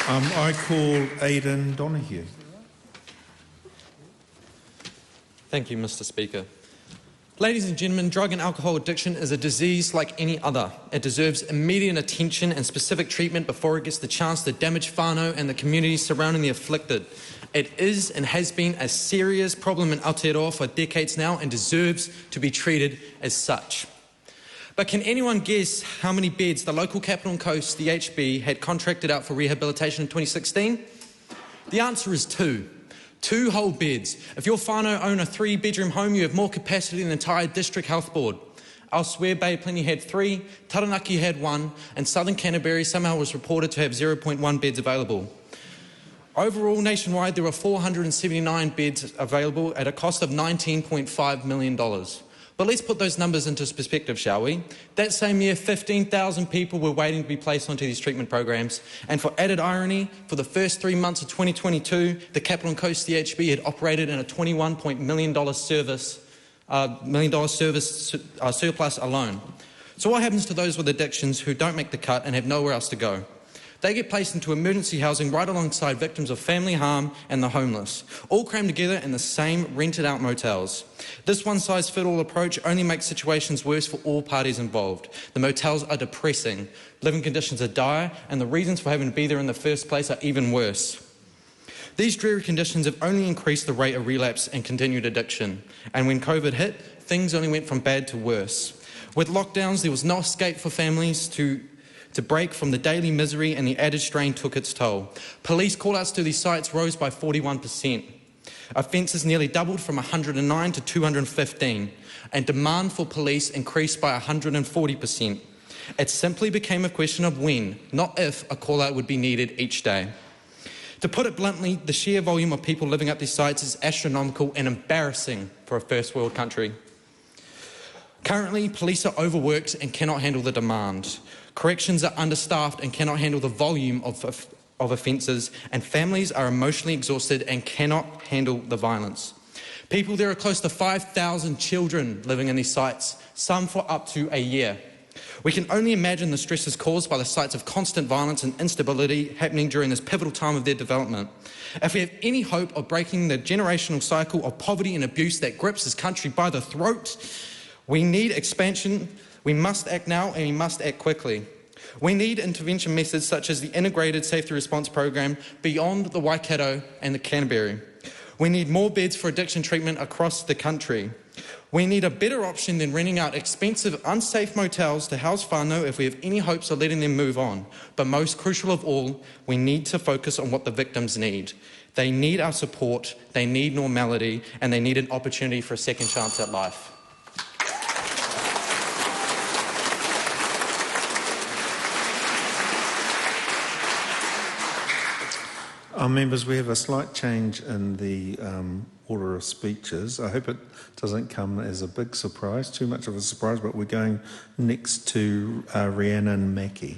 I call Aidan Donoghue. Thank you, Mr. Speaker. Ladies and gentlemen, drug and alcohol addiction is a disease like any other. It deserves immediate attention and specific treatment before it gets the chance to damage whānau and the communities surrounding the afflicted. It is and has been a serious problem in Aotearoa for decades now and deserves to be treated as such. But can anyone guess how many beds the local Capital and Coast, the HB, had contracted out for rehabilitation in 2016? The answer is 2. 2 whole beds. If your whānau own a 3-bedroom home, you have more capacity than the entire District Health Board. Elsewhere, Bay Plenty had 3, Taranaki had 1, and Southern Canterbury somehow was reported to have 0.1 beds available. Overall, nationwide, there were 479 beds available at a cost of $19.5 million. But let's put those numbers into perspective, shall we? That same year, 15,000 people were waiting to be placed onto these treatment programs. And for added irony, for the first 3 months of 2022, the Capital and Coast DHB had operated in a $21 million surplus alone. So what happens to those with addictions who don't make the cut and have nowhere else to go? They get placed into emergency housing right alongside victims of family harm and the homeless, all crammed together in the same rented-out motels. This one-size-fits-all approach only makes situations worse for all parties involved. The motels are depressing, living conditions are dire, and the reasons for having to be there in the first place are even worse. These dreary conditions have only increased the rate of relapse and continued addiction, and when COVID hit, things only went from bad to worse. With lockdowns, there was no escape for families to break from the daily misery, and the added strain took its toll. Police call-outs to these sites rose by 41%. Offences nearly doubled from 109 to 215, and demand for police increased by 140%. It simply became a question of when, not if, a call-out would be needed each day. To put it bluntly, the sheer volume of people living at these sites is astronomical and embarrassing for a first-world country. Currently, police are overworked and cannot handle the demand. Corrections are understaffed and cannot handle the volume of offences, and families are emotionally exhausted and cannot handle the violence. There are close to 5,000 children living in these sites, some for up to a year. We can only imagine the stresses caused by the sights of constant violence and instability happening during this pivotal time of their development. If we have any hope of breaking the generational cycle of poverty and abuse that grips this country by the throat, we need expansion. We must act now, and we must act quickly. We need intervention methods such as the Integrated Safety Response Program beyond the Waikato and the Canterbury. We need more beds for addiction treatment across the country. We need a better option than renting out expensive, unsafe motels to house whānau if we have any hopes of letting them move on. But most crucial of all, we need to focus on what the victims need. They need our support, they need normality, and they need an opportunity for a second chance at life. Members, we have a slight change in the order of speeches. I hope it doesn't come as a big surprise, too much of a surprise, but we're going next to Rhiannon Mackie.